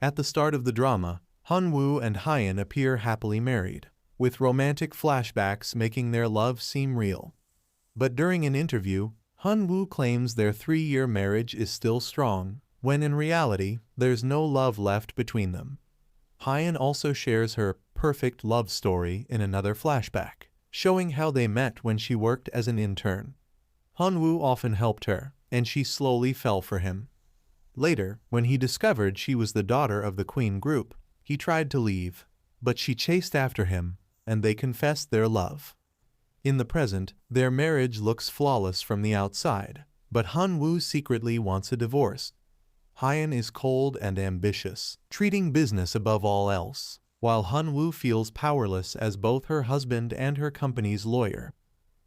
At the start of the drama, Hunwoo and Hyein appear happily married, with romantic flashbacks making their love seem real. But during an interview, Hunwoo claims their 3-year marriage is still strong, when in reality, there's no love left between them. Hyein also shares her perfect love story in another flashback, showing how they met when she worked as an intern. Hunwoo often helped her, and she slowly fell for him. Later, when he discovered she was the daughter of the Queen group, he tried to leave, but she chased after him, and they confessed their love. In the present, their marriage looks flawless from the outside, but Hunwoo secretly wants a divorce. Hyein is cold and ambitious, treating business above all else, while Hunwoo feels powerless as both her husband and her company's lawyer.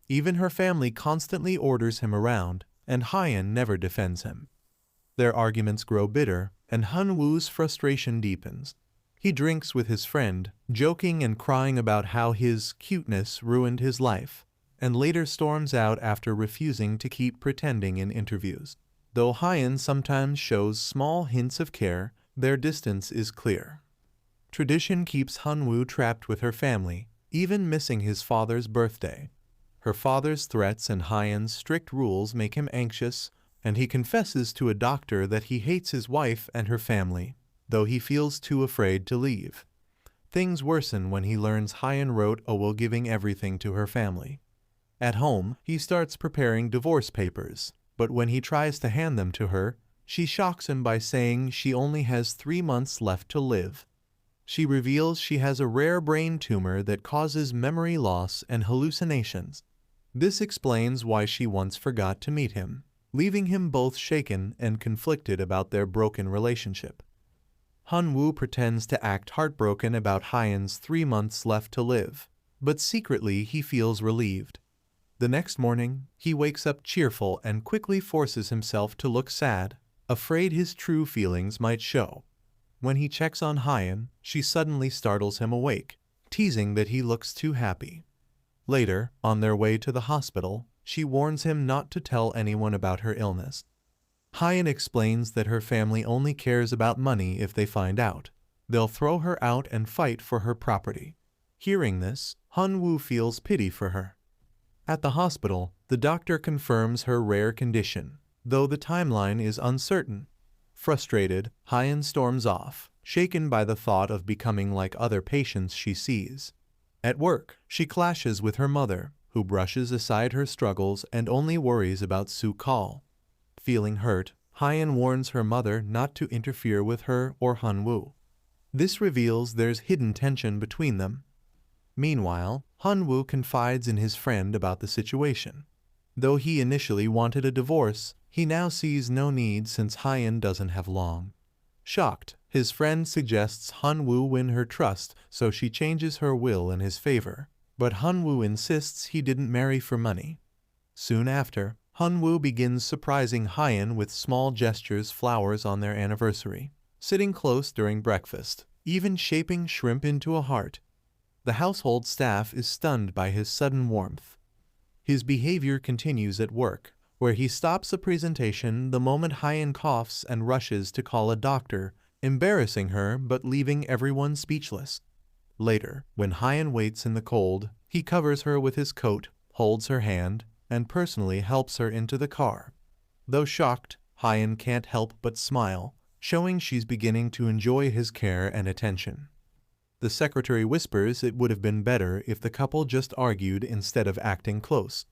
Even her family constantly orders him around, and Hyein never defends him. Their arguments grow bitter, and Hunwoo's frustration deepens. He drinks with his friend, joking and crying about how his cuteness ruined his life, and later storms out after refusing to keep pretending in interviews. Though Hyein sometimes shows small hints of care, their distance is clear. Tradition keeps Hunwoo trapped with her family, even missing his father's birthday. Her father's threats and Hyein's strict rules make him anxious, and he confesses to a doctor that he hates his wife and her family, though he feels too afraid to leave. Things worsen when he learns Hyein wrote a will giving everything to her family. At home, he starts preparing divorce papers, but when he tries to hand them to her, she shocks him by saying she only has 3 months left to live. She reveals she has a rare brain tumor that causes memory loss and hallucinations. This explains why she once forgot to meet him, leaving him both shaken and conflicted about their broken relationship. Hunwoo pretends to act heartbroken about Hyein's 3 months left to live, but secretly he feels relieved. The next morning, he wakes up cheerful and quickly forces himself to look sad, afraid his true feelings might show. When he checks on Hyein, she suddenly startles him awake, teasing that he looks too happy. Later, on their way to the hospital, she warns him not to tell anyone about her illness. Hyein explains that her family only cares about money if they find out. They'll throw her out and fight for her property. Hearing this, Hunwoo feels pity for her. At the hospital, the doctor confirms her rare condition, though the timeline is uncertain. Frustrated, Hyein storms off, shaken by the thought of becoming like other patients she sees. At work, she clashes with her mother, who brushes aside her struggles and only worries about Soo-kal. Feeling hurt, Hyein warns her mother not to interfere with her or Hunwoo. This reveals there's hidden tension between them. Meanwhile, Hunwoo confides in his friend about the situation. Though he initially wanted a divorce, he now sees no need since Hyein doesn't have long. Shocked, his friend suggests Hunwoo win her trust so she changes her will in his favor, but Hunwoo insists he didn't marry for money. Soon after, Hunwoo begins surprising Hyein with small gestures, flowers on their anniversary, sitting close during breakfast, even shaping shrimp into a heart. The household staff is stunned by his sudden warmth. His behavior continues at work, where he stops a presentation the moment Hyein coughs and rushes to call a doctor, embarrassing her but leaving everyone speechless. Later, when Hyein waits in the cold, he covers her with his coat, holds her hand, and personally helps her into the car. Though shocked, Hyein can't help but smile, showing she's beginning to enjoy his care and attention. The secretary whispers it would have been better if the couple just argued instead of acting close.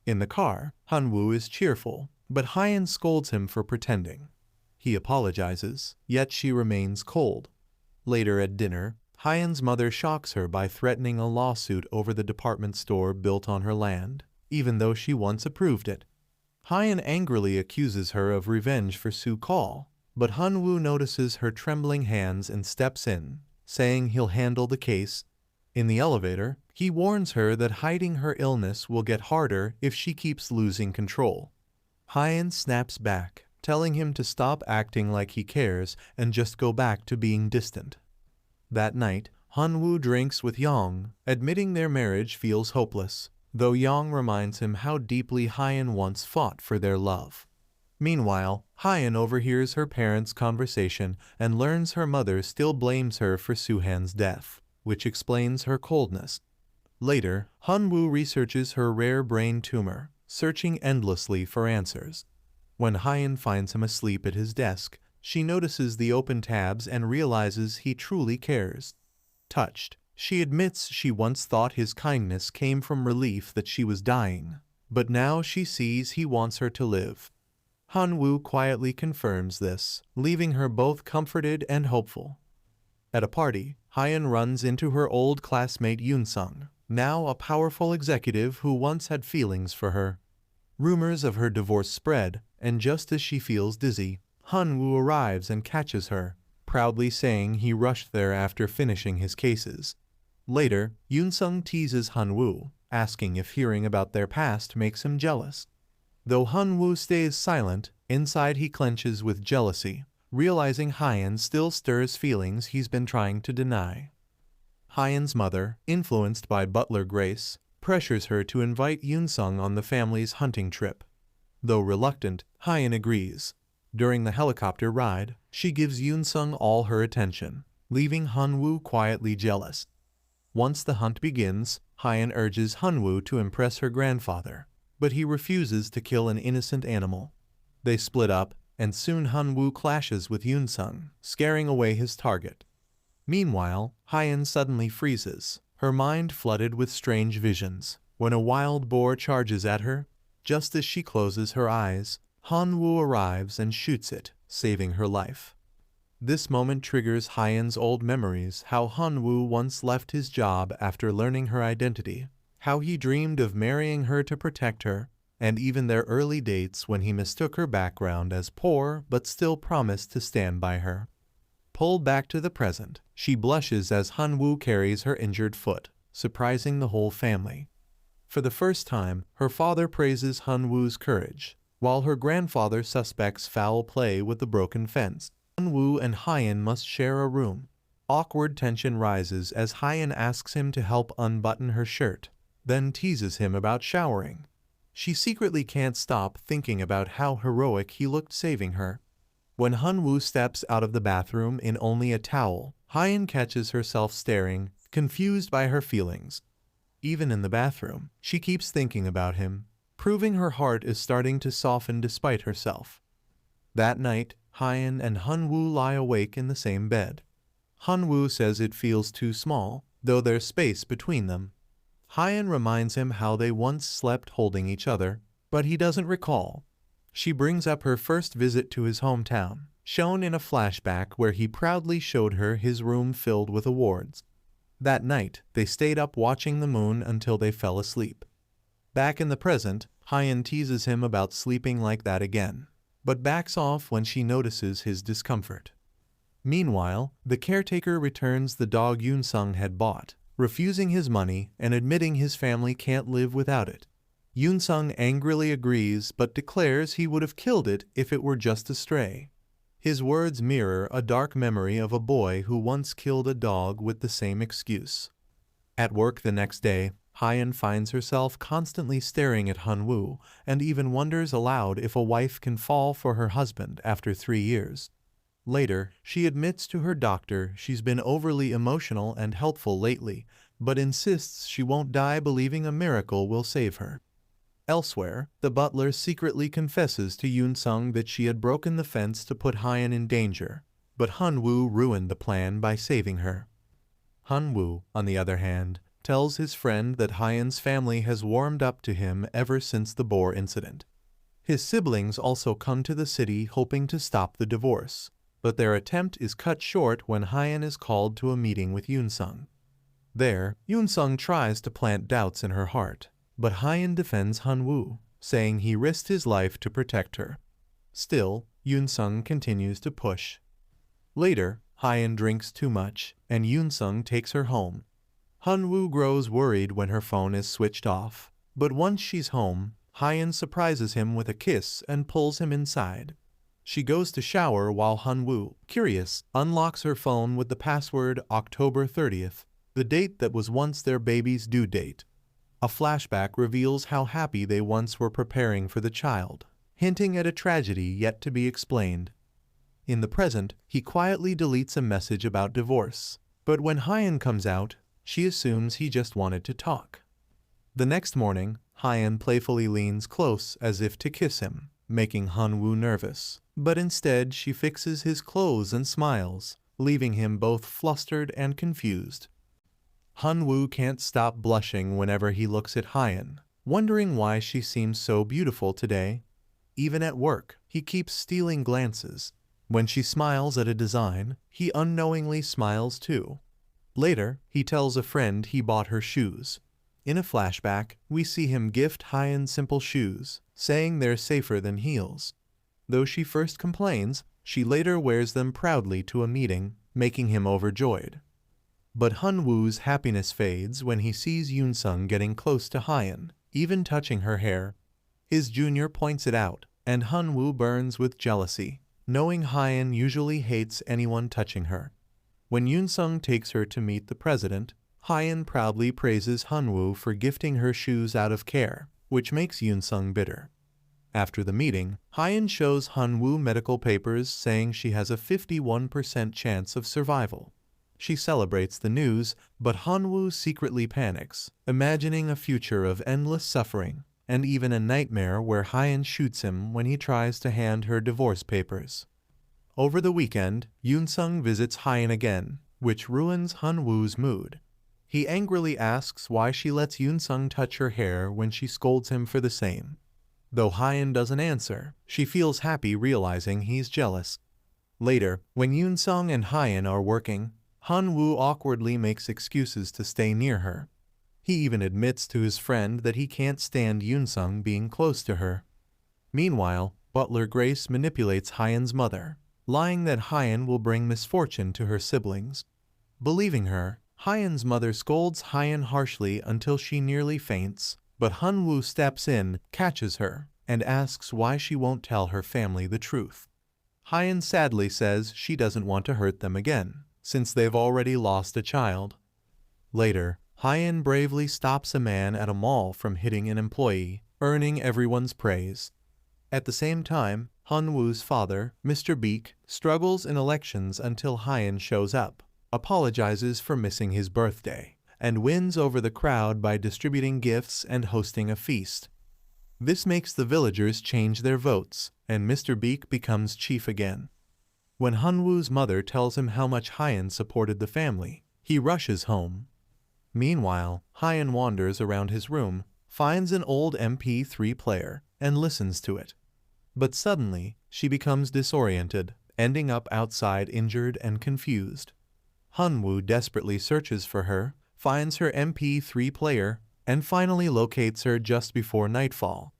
In the car, Hunwoo is cheerful, but Hyein scolds him for pretending. He apologizes, yet she remains cold. Later at dinner, Hyen's mother shocks her by threatening a lawsuit over the department store built on her land, even though she once approved it. Hyein angrily accuses her of revenge for Soo-kal, but Hunwoo notices her trembling hands and steps in, saying he'll handle the case. In the elevator, he warns her that hiding her illness will get harder if she keeps losing control. Hyein snaps back, telling him to stop acting like he cares and just go back to being distant. That night, Hunwoo drinks with Yang, admitting their marriage feels hopeless, though Yang reminds him how deeply Hyein once fought for their love. Meanwhile, Hyeon overhears her parents' conversation and learns her mother still blames her for Suhan's death, which explains her coldness. Later, Hunwoo researches her rare brain tumor, searching endlessly for answers. When Hyeon finds him asleep at his desk, she notices the open tabs and realizes he truly cares. Touched, she admits she once thought his kindness came from relief that she was dying, but now she sees he wants her to live. Hunwoo quietly confirms this, leaving her both comforted and hopeful. At a party, Hyeon runs into her old classmate Yoon-sung, now a powerful executive who once had feelings for her. Rumors of her divorce spread, and just as she feels dizzy, Hunwoo arrives and catches her, proudly saying he rushed there after finishing his cases. Later, Yoon-sung teases Hunwoo, asking if hearing about their past makes him jealous. Though Hunwoo stays silent, inside he clenches with jealousy, realizing Hyeon still stirs feelings he's been trying to deny. Hyeon's mother, influenced by butler Grace, pressures her to invite Yoon-sung on the family's hunting trip. Though reluctant, Hyeon agrees. During the helicopter ride, she gives Yoon-sung all her attention, leaving Hunwoo quietly jealous. Once the hunt begins, Hyeon urges Hunwoo to impress her grandfather, but he refuses to kill an innocent animal. They split up, and soon Hunwoo clashes with Yoon-sung, scaring away his target. Meanwhile, Hyeon suddenly freezes, her mind flooded with strange visions, when a wild boar charges at her. Just as she closes her eyes, Hunwoo arrives and shoots it, saving her life. This moment triggers Hyeon's old memories, how Hunwoo once left his job after learning her identity, how he dreamed of marrying her to protect her, and even their early dates when he mistook her background as poor but still promised to stand by her. Pulled back to the present, she blushes as Hunwoo carries her injured foot, surprising the whole family. For the first time, her father praises Hunwoo's courage, while her grandfather suspects foul play with the broken fence. Hunwoo and Hyeon must share a room. Awkward tension rises as Hyeon asks him to help unbutton her shirt, then teases him about showering. She secretly can't stop thinking about how heroic he looked saving her. When Hunwoo steps out of the bathroom in only a towel, Hyeon catches herself staring, confused by her feelings. Even in the bathroom, she keeps thinking about him, proving her heart is starting to soften despite herself. That night, Hyeon and Hunwoo lie awake in the same bed. Hunwoo says it feels too small, though there's space between them. Hyeon reminds him how they once slept holding each other, but he doesn't recall. She brings up her first visit to his hometown, shown in a flashback where he proudly showed her his room filled with awards. That night, they stayed up watching the moon until they fell asleep. Back in the present, Hyeon teases him about sleeping like that again, but backs off when she notices his discomfort. Meanwhile, the caretaker returns the dog Yoon-sung had bought, refusing his money and admitting his family can't live without it. Yoon-sung angrily agrees but declares he would have killed it if it were just a stray. His words mirror a dark memory of a boy who once killed a dog with the same excuse. At work the next day, Hyeon finds herself constantly staring at Hunwoo and even wonders aloud if a wife can fall for her husband after 3 years. Later, she admits to her doctor she's been overly emotional and helpful lately, but insists she won't die believing a miracle will save her. Elsewhere, the butler secretly confesses to Yoon-sung that she had broken the fence to put Hyeon in danger, but Hunwoo ruined the plan by saving her. Hunwoo, on the other hand, tells his friend that Hyeon's family has warmed up to him ever since the boar incident. His siblings also come to the city hoping to stop the divorce, but their attempt is cut short when Hyeon is called to a meeting with Yoon-sung. There, Yoon-sung tries to plant doubts in her heart, but Hyeon defends Hunwoo, saying he risked his life to protect her. Still, Yoon-sung continues to push. Later, Hyeon drinks too much, and Yoon-sung takes her home. Hunwoo grows worried when her phone is switched off, but once she's home, Hyeon surprises him with a kiss and pulls him inside. She goes to shower while Hunwoo, curious, unlocks her phone with the password October 30th, the date that was once their baby's due date. A flashback reveals how happy they once were preparing for the child. hinting at a tragedy yet to be explained. In the present, he quietly deletes a message about divorce, but when Hyeon comes out, she assumes he just wanted to talk. The next morning, Hyeon playfully leans close as if to kiss him, making Han-woo nervous, but instead she fixes his clothes and smiles, leaving him both flustered and confused. Han-woo can't stop blushing whenever he looks at Hyeon, wondering why she seems so beautiful today. Even at work, he keeps stealing glances. When she smiles at a design, he unknowingly smiles too. Later, he tells a friend he bought her shoes. In a flashback, we see him gift Hyeon simple shoes, saying they're safer than heels. Though she first complains, she later wears them proudly to a meeting, making him overjoyed. But Han-woo's happiness fades when he sees Yoon-sung getting close to Hyeon, even touching her hair. His junior points it out, and Han-woo burns with jealousy, knowing Hyeon usually hates anyone touching her. When Yoon-sung takes her to meet the president, Hyeon proudly praises Han-woo for gifting her shoes out of care, which makes Yoon-sung bitter. After the meeting, Hyeon shows Han-woo medical papers saying she has a 51% chance of survival. She celebrates the news, but Han-woo secretly panics, imagining a future of endless suffering, and even a nightmare where Hyeon shoots him when he tries to hand her divorce papers. Over the weekend, Yoon-sung visits Hyeon again, which ruins Han-woo's mood. He angrily asks why she lets Yoon-sung touch her hair when she scolds him for the same. Though Hyeon doesn't answer, she feels happy realizing he's jealous. Later, when Yoon-sung and Hyeon are working, Han-woo awkwardly makes excuses to stay near her. He even admits to his friend that he can't stand Yoon-sung being close to her. Meanwhile, butler Grace manipulates Hyeon's mother, lying that Hyeon will bring misfortune to her siblings. Believing her, Hyeon's mother scolds Hyeon harshly until she nearly faints, but Han-woo steps in, catches her, and asks why she won't tell her family the truth. Hyeon sadly says she doesn't want to hurt them again, since they've already lost a child. Later, Hyeon bravely stops a man at a mall from hitting an employee, earning everyone's praise. At the same time, Han-woo's father, Mr. Beek, struggles in elections until Hyeon shows up, apologizes for missing his birthday, and wins over the crowd by distributing gifts and hosting a feast. This makes the villagers change their votes, and Mr. Beek becomes chief again. When Han-woo's mother tells him how much Hyeon supported the family, he rushes home. Meanwhile, Hyeon wanders around his room, finds an old MP3 player, and listens to it. But suddenly, she becomes disoriented, ending up outside injured and confused. Han-woo desperately searches for her, finds her MP3 player, and finally locates her just before nightfall.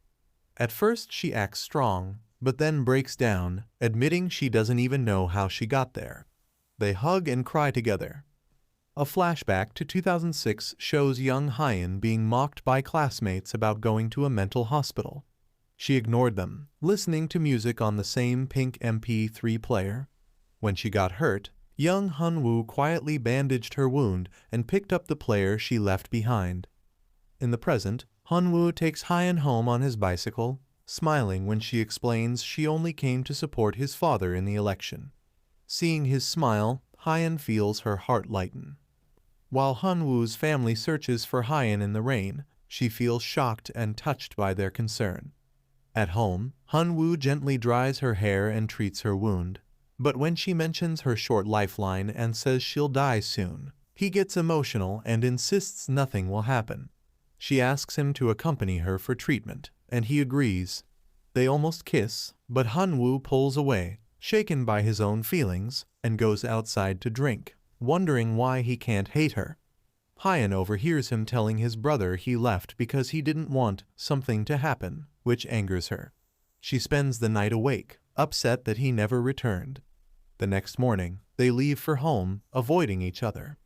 At first she acts strong, but then breaks down, admitting she doesn't even know how she got there. They hug and cry together. A flashback to 2006 shows young Hyeon being mocked by classmates about going to a mental hospital. She ignored them, listening to music on the same pink MP3 player. When she got hurt, young Han-woo quietly bandaged her wound and picked up the player she left behind. In the present, Han-woo takes Hyeon home on his bicycle, smiling when she explains she only came to support his father in the election. Seeing his smile, Hyeon feels her heart lighten. While Han-woo's family searches for Hyeon in the rain, she feels shocked and touched by their concern. At home, Han-woo gently dries her hair and treats her wound. But when she mentions her short lifeline and says she'll die soon, he gets emotional and insists nothing will happen. She asks him to accompany her for treatment, and he agrees. They almost kiss, but Han-woo pulls away, shaken by his own feelings, and goes outside to drink, wondering why he can't hate her. Hyeon overhears him telling his brother he left because he didn't want something to happen, which angers her. She spends the night awake, upset that he never returned. The next morning, they leave for home, avoiding each other.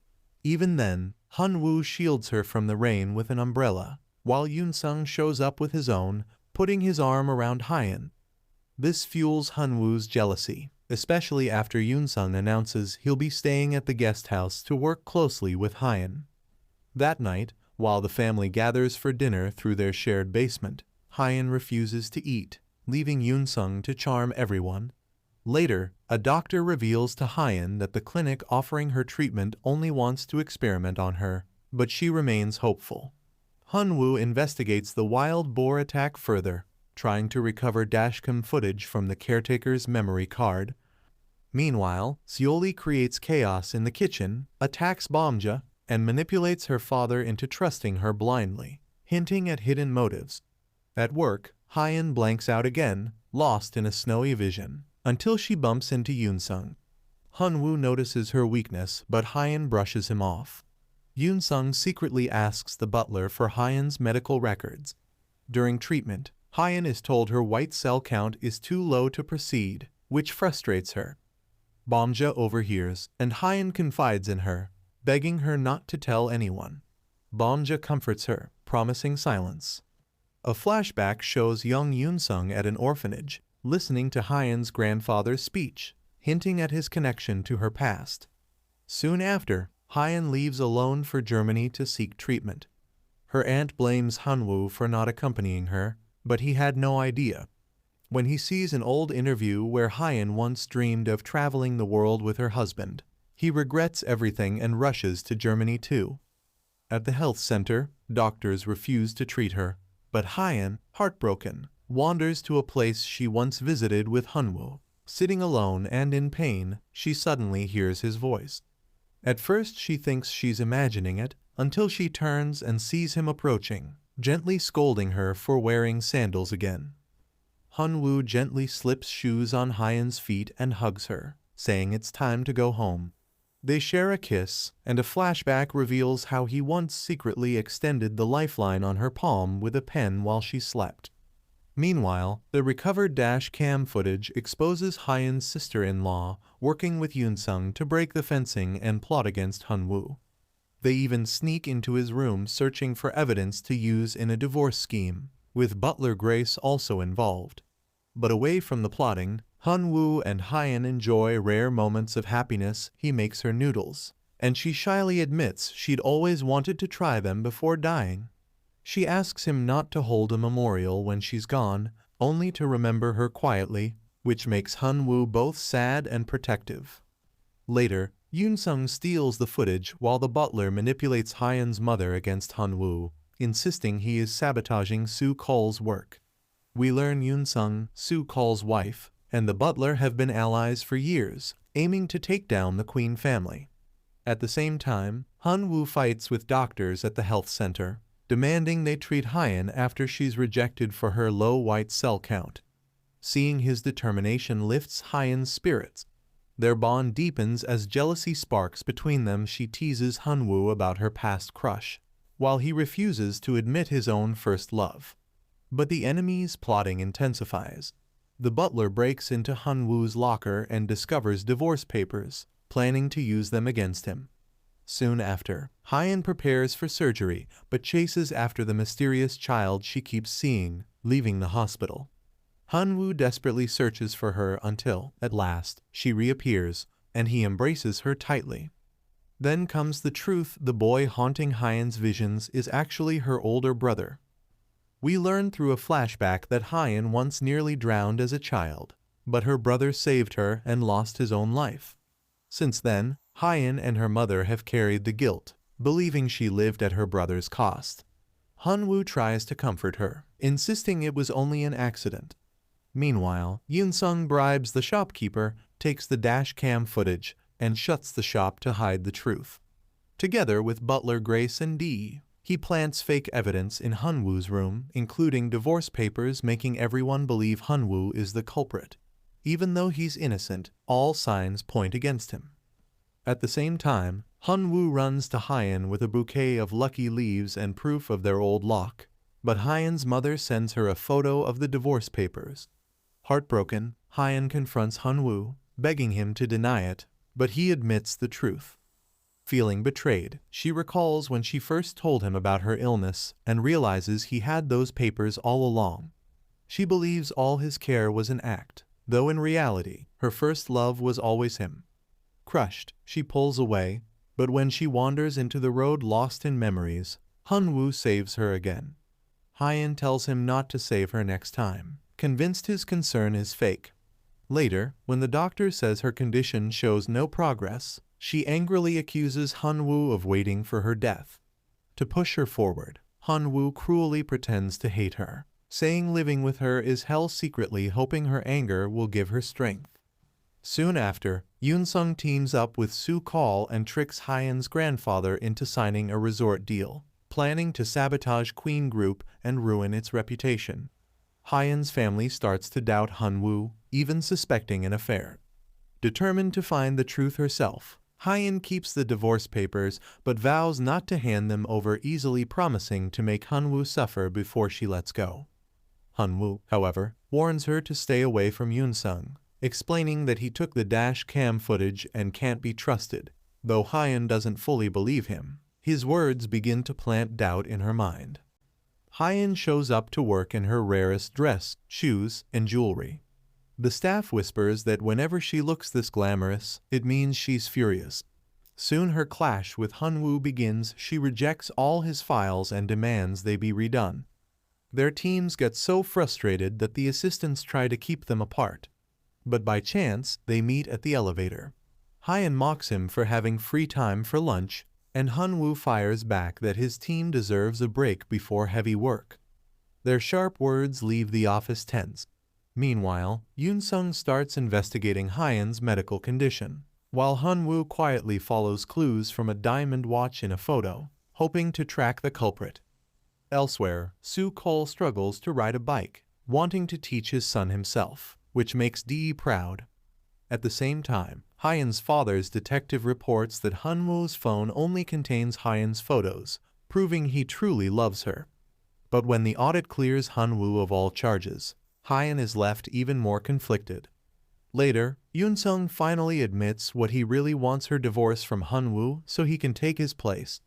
Even then, Han-woo shields her from the rain with an umbrella, while Yoon-sung shows up with his own, putting his arm around Hyeon. This fuels Han-woo's jealousy, especially after Yoon-sung announces he'll be staying at the guest house to work closely with Hyeon. That night, while the family gathers for dinner through their shared basement, Hyeon refuses to eat, leaving Yoon-sung to charm everyone. Later, a doctor reveals to Hyun that the clinic offering her treatment only wants to experiment on her, but she remains hopeful. Hun-woo investigates the wild boar attack further, trying to recover dashcam footage from the caretaker's memory card. Meanwhile, Seoli creates chaos in the kitchen, attacks Bomja, and manipulates her father into trusting her blindly, hinting at hidden motives. At work, Hyun blanks out again, lost in a snowy vision, until she bumps into Yoon-sung. Hun-woo notices her weakness, but Hyun brushes him off. Yoon-sung secretly asks the butler for Hyun's medical records. During treatment, Hyun is told her white cell count is too low to proceed, which frustrates her. Bomja overhears, and Hyun confides in her, begging her not to tell anyone. Bomja comforts her, promising silence. A flashback shows young Yoon-sung at an orphanage, listening to Hyun's grandfather's speech, hinting at his connection to her past. Soon after, Hyun leaves alone for Germany to seek treatment. Her aunt blames Hun-woo for not accompanying her, but he had no idea. When he sees an old interview where Hyun once dreamed of traveling the world with her husband, he regrets everything and rushes to Germany too. At the health center, doctors refuse to treat her, but Hyun, heartbroken, wanders to a place she once visited with Hun-woo. Sitting alone and in pain, she suddenly hears his voice. At first she thinks she's imagining it, until she turns and sees him approaching, gently scolding her for wearing sandals again. Hun-woo gently slips shoes on Hyun's feet and hugs her, saying it's time to go home. They share a kiss, and a flashback reveals how he once secretly extended the lifeline on her palm with a pen while she slept. Meanwhile, the recovered dash cam footage exposes Hyun's sister-in-law working with Yoon-sung to break the fencing and plot against Hun-woo. They even sneak into his room searching for evidence to use in a divorce scheme, with butler Grace also involved. But away from the plotting, Hun-woo and Hyun enjoy rare moments of happiness. He makes her noodles, and she shyly admits she'd always wanted to try them before dying. She asks him not to hold a memorial when she's gone, only to remember her quietly, which makes Hun-woo both sad and protective. Later, Yoon-sung steals the footage while the butler manipulates Hyun's mother against Hun-woo, insisting he is sabotaging Soo-Kol's work. We learn Yoon-sung, Soo-Kol's wife, and the butler have been allies for years, aiming to take down the Queen family. At the same time, Hun-woo fights with doctors at the health center, demanding they treat Hyun after she's rejected for her low white cell count. Seeing his determination lifts Hyun's spirits. Their bond deepens as jealousy sparks between them. She teases Hun-woo about her past crush, while he refuses to admit his own first love. But the enemy's plotting intensifies. The butler breaks into Hun-woo's locker and discovers divorce papers, planning to use them against him. Soon after, Hyun prepares for surgery but chases after the mysterious child she keeps seeing, leaving the hospital. Hun-woo desperately searches for her until, at last, she reappears, and he embraces her tightly. Then comes the truth: the boy haunting Hyun's visions is actually her older brother. We learn through a flashback that Hyun once nearly drowned as a child, but her brother saved her and lost his own life. Since then, Hyun and her mother have carried the guilt, believing she lived at her brother's cost. Hun-woo tries to comfort her, insisting it was only an accident. Meanwhile, Yoon-sung bribes the shopkeeper, takes the dash cam footage, and shuts the shop to hide the truth. Together with butler Grace and Dee, he plants fake evidence in Hun-woo's room, including divorce papers, making everyone believe Hun-woo is the culprit. Even though he's innocent, all signs point against him. At the same time, Hun-woo runs to Hyun with a bouquet of lucky leaves and proof of their old lock, but Hyun's mother sends her a photo of the divorce papers. Heartbroken, Hyun confronts Hun-woo, begging him to deny it, but he admits the truth. Feeling betrayed, she recalls when she first told him about her illness and realizes he had those papers all along. She believes all his care was an act, though in reality, her first love was always him. Crushed, she pulls away, but when she wanders into the road lost in memories, Hun-woo saves her again. Hyun tells him not to save her next time, convinced his concern is fake. Later, when the doctor says her condition shows no progress, she angrily accuses Han-woo of waiting for her death. To push her forward, Han-woo cruelly pretends to hate her, saying living with her is hell, secretly hoping her anger will give her strength. Soon after, Yoon-sung teams up with Soo-kol and tricks Hyeon's grandfather into signing a resort deal, planning to sabotage Queen Group and ruin its reputation. Hyeon's family starts to doubt Han-woo, even suspecting an affair. Determined to find the truth herself, Hyeon keeps the divorce papers but vows not to hand them over easily, promising to make Han-woo suffer before she lets go. Han-woo, however, warns her to stay away from Yoon-sung, explaining that he took the dash cam footage and can't be trusted. Though Hyeon doesn't fully believe him, his words begin to plant doubt in her mind. Hyeon shows up to work in her rarest dress, shoes, and jewelry. The staff whispers that whenever she looks this glamorous, it means she's furious. Soon her clash with Han-woo begins. She rejects all his files and demands they be redone. Their teams get so frustrated that the assistants try to keep them apart. But by chance, they meet at the elevator. Hyeon mocks him for having free time for lunch, and Han-woo fires back that his team deserves a break before heavy work. Their sharp words leave the office tense. Meanwhile, Yoon-sung starts investigating Hyeon's medical condition, while Han-woo quietly follows clues from a diamond watch in a photo, hoping to track the culprit. Elsewhere, Soo-kol struggles to ride a bike, wanting to teach his son himself, which makes Dee proud. At the same time, Hyeon's father's detective reports that Han-woo's phone only contains Hyeon's photos, proving he truly loves her. But when the audit clears Han-woo of all charges, Hyeon is left even more conflicted. Later, Yoon-sung finally admits what he really wants: her divorce from Han-woo so he can take his place.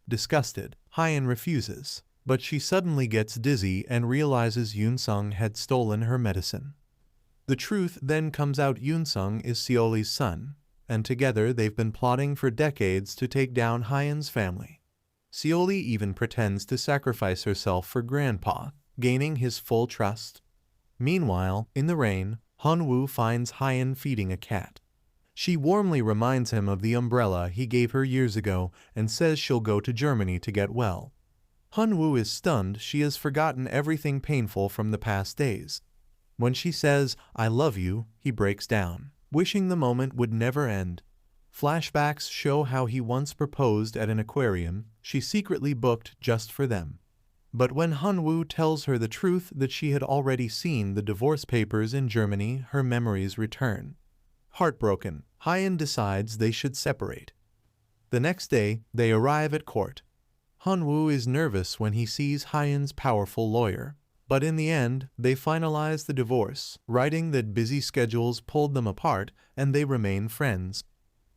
Disgusted, Hyeon refuses, but she suddenly gets dizzy and realizes Yoon-sung had stolen her medicine. The truth then comes out: Yoon-sung is Seoli's son, and together they've been plotting for decades to take down Hyeon's family. Seoli even pretends to sacrifice herself for Grandpa, gaining his full trust. Meanwhile, in the rain, Han-woo finds Hyeon feeding a cat. She warmly reminds him of the umbrella he gave her years ago and says she'll go to Germany to get well. Han-woo is stunned. She has forgotten everything painful from the past days. When she says, "I love you," he breaks down, wishing the moment would never end. Flashbacks show how he once proposed at an aquarium she secretly booked just for them. But when Han-woo tells her the truth, that she had already seen the divorce papers in Germany, her memories return. Heartbroken, Hyeon decides they should separate. The next day, they arrive at court. Han-woo is nervous when he sees Hyeon's powerful lawyer. But in the end, they finalize the divorce, writing that busy schedules pulled them apart and they remain friends.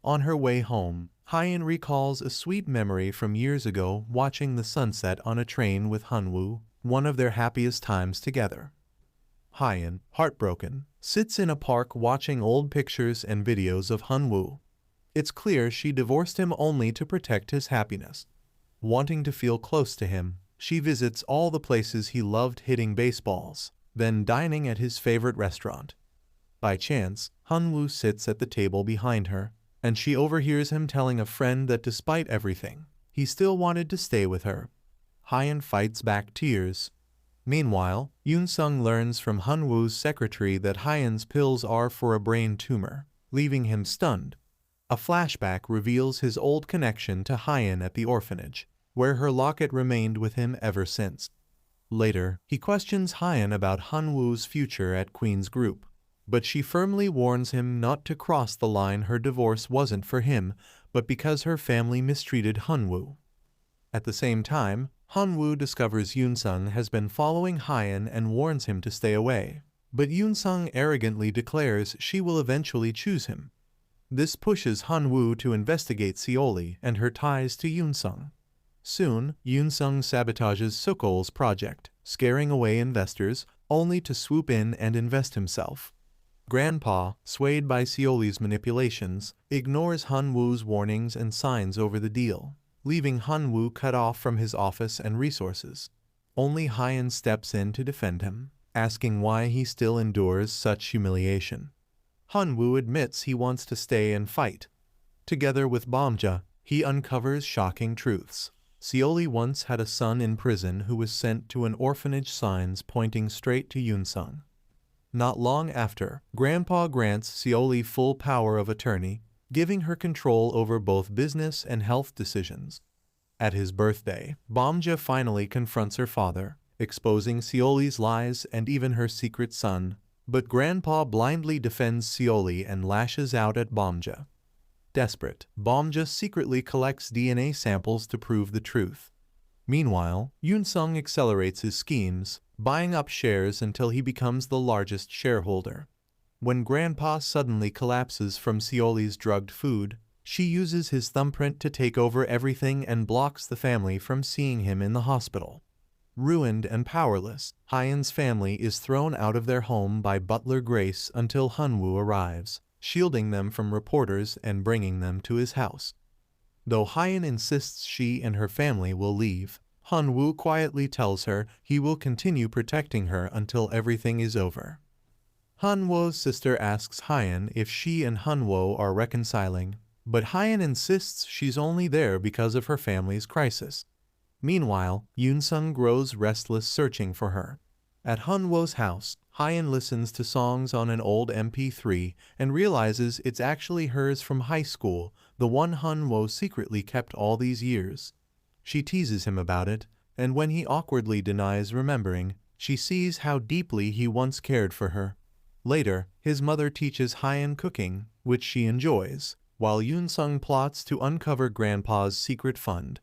On her way home, Hyeon recalls a sweet memory from years ago, watching the sunset on a train with Han-woo, one of their happiest times together. Hyeon, heartbroken, sits in a park watching old pictures and videos of Han-woo. It's clear she divorced him only to protect his happiness. Wanting to feel close to him, she visits all the places he loved, hitting baseballs, then dining at his favorite restaurant. By chance, Han-woo sits at the table behind her, and she overhears him telling a friend that despite everything, he still wanted to stay with her. Hyeon fights back tears. Meanwhile, Yoon-sung learns from Han-woo's secretary that Hyeon's pills are for a brain tumor, leaving him stunned. A flashback reveals his old connection to Hyeon at the orphanage, where her locket remained with him ever since. Later, he questions Hyeon about Han-woo's future at Queen's Group, but she firmly warns him not to cross the line. Her divorce wasn't for him, but because her family mistreated Han-woo. At the same time, Han-woo discovers Yoon-sung has been following Hyeon and warns him to stay away, but Yoon-sung arrogantly declares she will eventually choose him. This pushes Han-woo to investigate Seoli and her ties to Yoon-sung. Soon, Yoon-sung sabotages Soo-kol's project, scaring away investors, only to swoop in and invest himself. Grandpa, swayed by Seoli's manipulations, ignores Han-woo's warnings and signs over the deal, leaving Han-woo cut off from his office and resources. Only Hyeon steps in to defend him. asking why he still endures such humiliation. Hanwoo admits he wants to stay and fight. Together with Bomja, he uncovers shocking truths. Seoli once had a son in prison who was sent to an orphanage, signs pointing straight to Yoonsung. Not long after, Grandpa grants Seoli full power of attorney, giving her control over both business and health decisions. At his birthday, Bomja finally confronts her father, exposing Seoli's lies and even her secret son, but Grandpa blindly defends Seoli and lashes out at Bomja. Desperate, Bomja secretly collects DNA samples to prove the truth. Meanwhile, Yoonsung accelerates his schemes, buying up shares until he becomes the largest shareholder. When Grandpa suddenly collapses from Seoli's drugged food, she uses his thumbprint to take over everything and blocks the family from seeing him in the hospital. Ruined and powerless, Hyen's family is thrown out of their home by butler Grace until Hanwoo arrives, shielding them from reporters and bringing them to his house. Though Hyen insists she and her family will leave, Hanwoo quietly tells her he will continue protecting her until everything is over. Hanwoo's sister asks Hyen if she and Hanwoo are reconciling, but Hyen insists she's only there because of her family's crisis. Meanwhile, Yoonsung grows restless searching for her. At Hanwoo's house, Hyen listens to songs on an old MP3 and realizes it's actually hers from high school, the one Hanwoo secretly kept all these years. She teases him about it, and when he awkwardly denies remembering, she sees how deeply he once cared for her. Later, his mother teaches Hyen cooking, which she enjoys, while Yoonsung plots to uncover Grandpa's secret fund.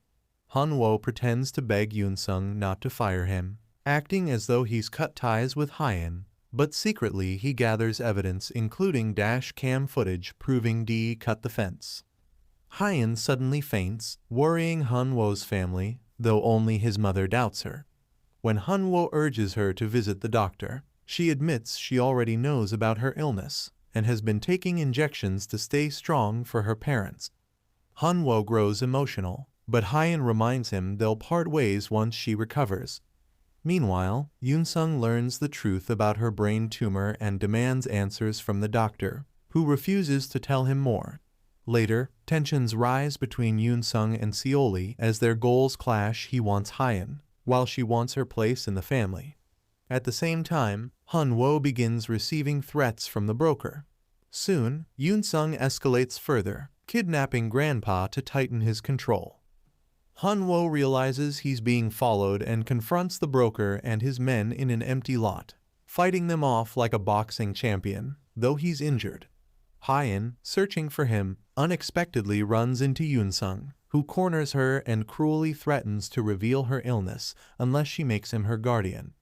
Hanwoo pretends to beg Yoonsung not to fire him, acting as though he's cut ties with Hyen, but secretly he gathers evidence including dash cam footage proving D cut the fence. Hyen suddenly faints, worrying Hanwoo's family, though only his mother doubts her. When Hanwoo urges her to visit the doctor, she admits she already knows about her illness and has been taking injections to stay strong for her parents. Hanwoo grows emotional, but Hyen reminds him they'll part ways once she recovers. Meanwhile, Yoonsung learns the truth about her brain tumor and demands answers from the doctor, who refuses to tell him more. Later, tensions rise between Yoonsung and Seoli as their goals clash. He wants Hyen, while she wants her place in the family. At the same time, Hanwoo begins receiving threats from the broker. Soon, Yoonsung escalates further, kidnapping Grandpa to tighten his control. Hanwoo realizes he's being followed and confronts the broker and his men in an empty lot, fighting them off like a boxing champion, though he's injured. Hyen, searching for him, unexpectedly runs into Yoonsung, who corners her and cruelly threatens to reveal her illness unless she makes him her guardian.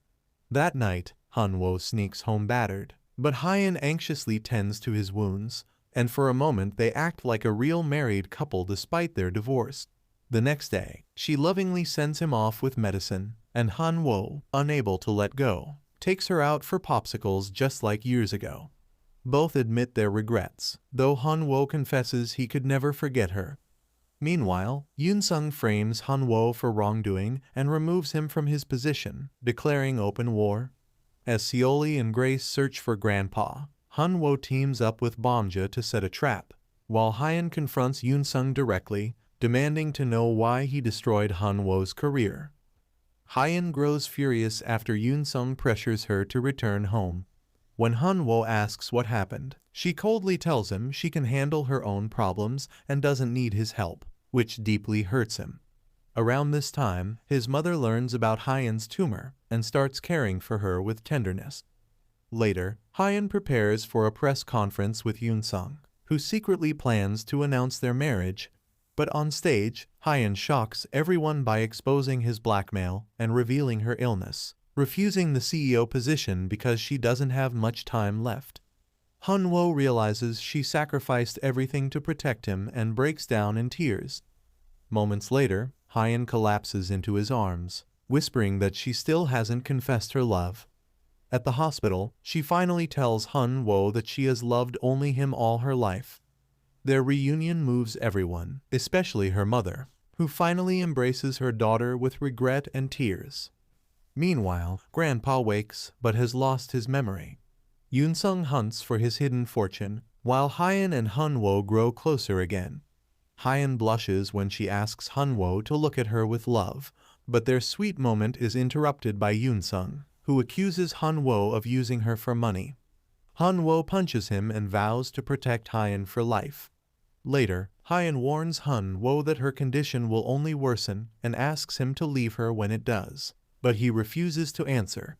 That night, Hanwoo sneaks home battered, but Hyen anxiously tends to his wounds, and for a moment they act like a real married couple despite their divorce. The next day, she lovingly sends him off with medicine, and Hanwoo, unable to let go, takes her out for popsicles just like years ago. Both admit their regrets, though Hanwoo confesses he could never forget her. Meanwhile, Yoonsung frames Hanwoo for wrongdoing and removes him from his position, declaring open war. As Seoli and Grace search for Grandpa, Hanwoo teams up with Bomja to set a trap, while Hyen confronts Yoonsung directly, demanding to know why he destroyed Hanwoo's career. Hyen grows furious after Yoonsung pressures her to return home. When Hanwoo asks what happened, she coldly tells him she can handle her own problems and doesn't need his help, which deeply hurts him. Around this time, his mother learns about Hyen's tumor and starts caring for her with tenderness. Later, Hyen prepares for a press conference with Yoonsung, who secretly plans to announce their marriage, but on stage, Hyen shocks everyone by exposing his blackmail and revealing her illness, refusing the CEO position because she doesn't have much time left. Hanwoo realizes she sacrificed everything to protect him and breaks down in tears. Moments later, Hyen collapses into his arms, whispering that she still hasn't confessed her love. At the hospital, she finally tells Hanwoo that she has loved only him all her life. Their reunion moves everyone, especially her mother, who finally embraces her daughter with regret and tears. Meanwhile, Grandpa wakes but has lost his memory. Yoon-sung hunts for his hidden fortune, while Hyeon and Hun-woo grow closer again. Hyeon blushes when she asks Hun-woo to look at her with love, but their sweet moment is interrupted by Yoon-sung, who accuses Hun-woo of using her for money. Hun-woo punches him and vows to protect Hyeon for life. Later, Hyeon warns Hun-woo that her condition will only worsen and asks him to leave her when it does, but he refuses to answer.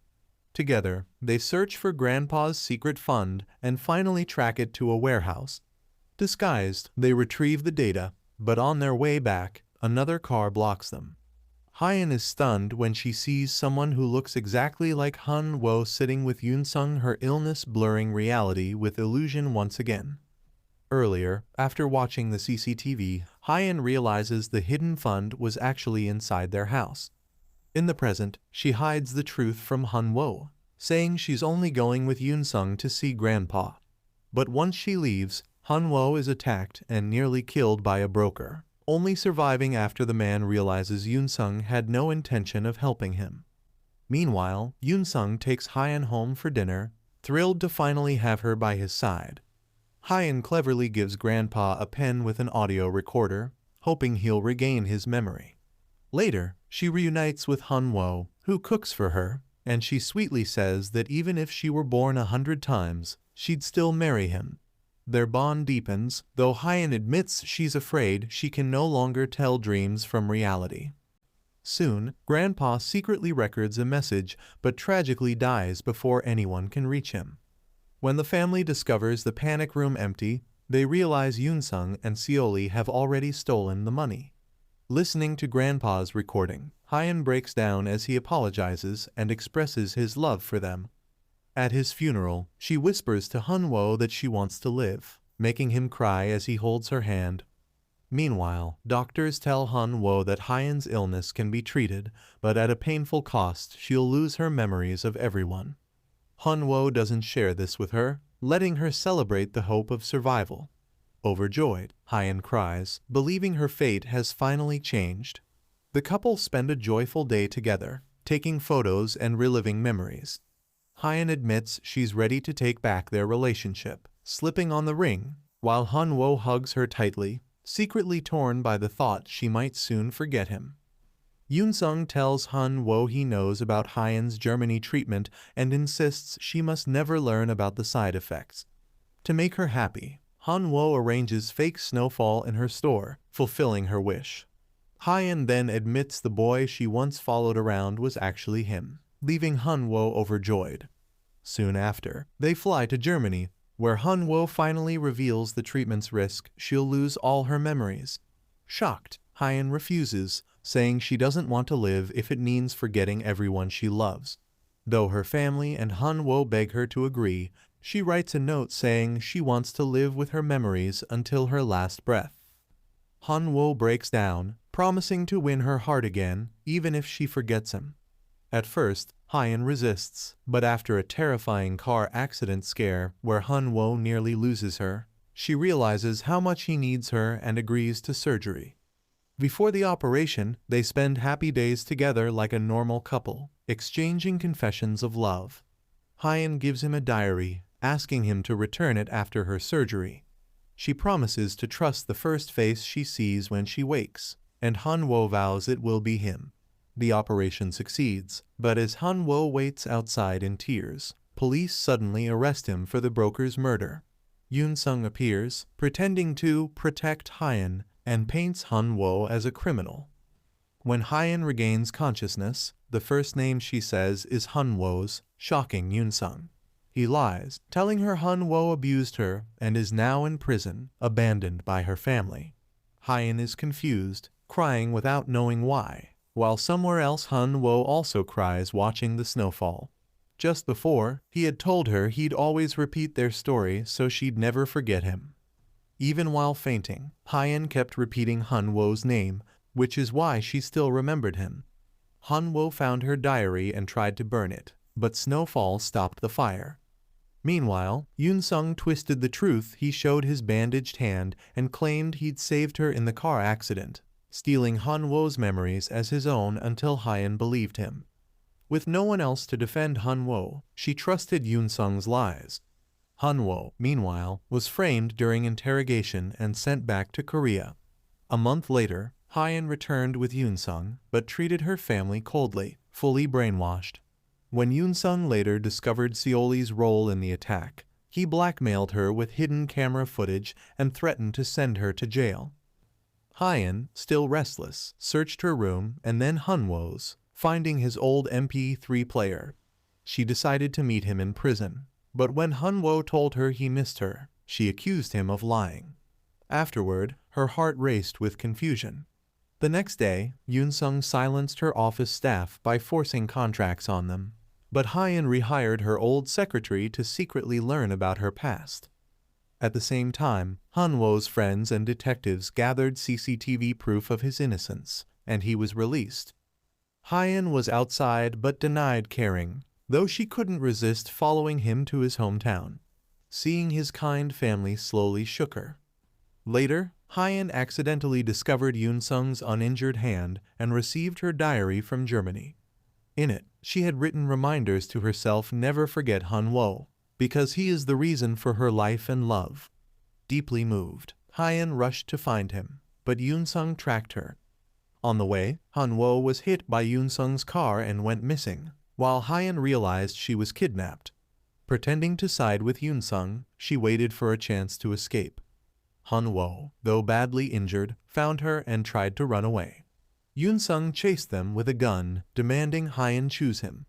Together, they search for Grandpa's secret fund and finally track it to a warehouse. Disguised, they retrieve the data, but on their way back, another car blocks them. Hyeon is stunned when she sees someone who looks exactly like Hun-woo sitting with Yoon-sung, her illness blurring reality with illusion once again. Earlier, after watching the CCTV, Hyeon realizes the hidden fund was actually inside their house. In the present, she hides the truth from Hun-woo, saying she's only going with Yoon-sung to see Grandpa. But once she leaves, Hun-woo is attacked and nearly killed by a broker, only surviving after the man realizes Yoon-sung had no intention of helping him. Meanwhile, Yoon-sung takes Hyeon home for dinner, thrilled to finally have her by his side. Hyeon cleverly gives Grandpa a pen with an audio recorder, hoping he'll regain his memory. Later, she reunites with Hun-woo, who cooks for her, and she sweetly says that even if she were born 100 times, she'd still marry him. Their bond deepens, though Hyeon admits she's afraid she can no longer tell dreams from reality. Soon, Grandpa secretly records a message but tragically dies before anyone can reach him. When the family discovers the panic room empty, they realize Yoon-sung and Seoli have already stolen the money. Listening to Grandpa's recording, Hyeon breaks down as he apologizes and expresses his love for them. At his funeral, she whispers to Hun-woo that she wants to live, making him cry as he holds her hand. Meanwhile, doctors tell Hun-woo that Hyeon's illness can be treated, but at a painful cost she'll lose her memories of everyone. Hun-woo doesn't share this with her, letting her celebrate the hope of survival. Overjoyed, Hyeon cries, believing her fate has finally changed. The couple spend a joyful day together, taking photos and reliving memories. Hyeon admits she's ready to take back their relationship, slipping on the ring, while Hun-woo hugs her tightly, secretly torn by the thought she might soon forget him. Yoon-sung tells Hun-woo he knows about Hyeon's Germany treatment and insists she must never learn about the side effects. To make her happy, Hun-woo arranges fake snowfall in her store, fulfilling her wish. Hyeon then admits the boy she once followed around was actually him, leaving Hun-woo overjoyed. Soon after, they fly to Germany, where Hun-woo finally reveals the treatment's risk she'll lose all her memories. Shocked, Hyeon refuses, saying she doesn't want to live if it means forgetting everyone she loves. Though her family and Hun-woo beg her to agree, she writes a note saying she wants to live with her memories until her last breath. Hun-woo breaks down, promising to win her heart again, even if she forgets him. At first, Hyeon resists, but after a terrifying car accident scare where Hun-woo nearly loses her, she realizes how much he needs her and agrees to surgery. Before the operation, they spend happy days together like a normal couple, exchanging confessions of love. Hyeon gives him a diary, asking him to return it after her surgery. She promises to trust the first face she sees when she wakes, and Hun-woo vows it will be him. The operation succeeds, but as Hun-woo waits outside in tears, police suddenly arrest him for the broker's murder. Yoon-sung appears, pretending to protect Hyeon, and paints Hun-woo as a criminal. When Hyeon regains consciousness, the first name she says is Hun-woo's, shocking Yoon-sung. He lies, telling her Hun-woo abused her and is now in prison, abandoned by her family. Hyeon is confused, crying without knowing why, while somewhere else Hun-woo also cries watching the snowfall. Just before, he had told her he'd always repeat their story so she'd never forget him. Even while fainting, Hyeon kept repeating Hun-woo's name, which is why she still remembered him. Hun-woo found her diary and tried to burn it, but snowfall stopped the fire. Meanwhile, Yoon-sung twisted the truth. He showed his bandaged hand and claimed he'd saved her in the car accident, stealing Hun-woo's memories as his own until Hyeon believed him. With no one else to defend Han-woo, she trusted Yoon-sung's lies. Han-woo, meanwhile, was framed during interrogation and sent back to Korea. A month later, Hyun returned with Yoon-sung, but treated her family coldly, fully brainwashed. When Yoon-sung later discovered Seoli's role in the attack, he blackmailed her with hidden camera footage and threatened to send her to jail. Hyun, still restless, searched her room and then Han-woo's, finding his old MP3 player. She decided to meet him in prison, but when Han-woo told her he missed her, she accused him of lying. Afterward, her heart raced with confusion. The next day, Yoon-sung silenced her office staff by forcing contracts on them. But Hyun rehired her old secretary to secretly learn about her past. At the same time, Han-woo's friends and detectives gathered CCTV proof of his innocence, and he was released. Hyun was outside but denied caring, though she couldn't resist following him to his hometown. Seeing his kind family slowly shook her. Later, Hyun accidentally discovered Yoon-sung's uninjured hand and received her diary from Germany. In it, she had written reminders to herself never forget Han-woo, because he is the reason for her life and love. Deeply moved, Hyun rushed to find him, but Yoon-sung tracked her. On the way, Han-woo was hit by Yoon-sung's car and went missing, while Hyun realized she was kidnapped. Pretending to side with Yoon-sung, she waited for a chance to escape. Han-woo, though badly injured, found her and tried to run away. Yoon-sung chased them with a gun, demanding Hyun choose him.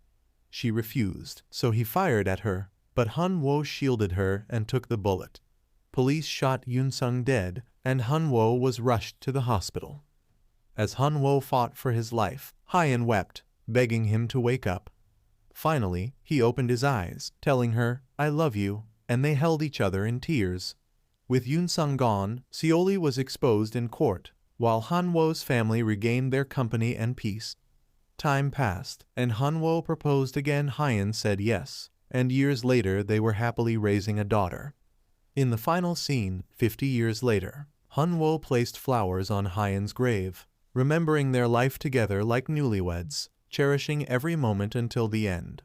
She refused, so he fired at her, but Han-woo shielded her and took the bullet. Police shot Yoon-sung dead, and Han-woo was rushed to the hospital. As Han-woo fought for his life, Hyun wept, begging him to wake up. Finally, he opened his eyes, telling her, "I love you," and they held each other in tears. With Yoon-sung gone, Seoli was exposed in court, while Han-woo's family regained their company and peace. Time passed, and Han-woo proposed again. Hyun said yes, and years later they were happily raising a daughter. In the final scene, 50 years later, Han-woo placed flowers on Hyun's grave, remembering their life together like newlyweds, cherishing every moment until the end.